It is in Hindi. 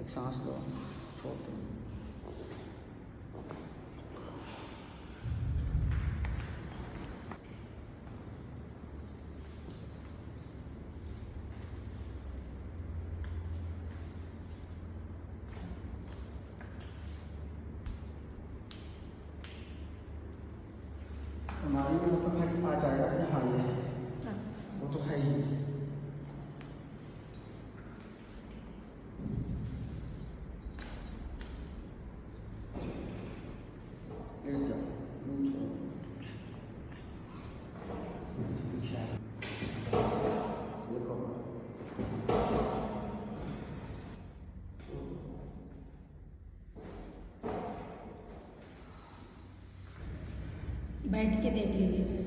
एक सांस लो, छोड़ दो। हमारी में तो खाली आ जाएगा कि हाँ ये है, वो तो है ही। लेट जाओ, रूम छोड़ो, पीछे आओ, देखो बैठ के देख लीजिए।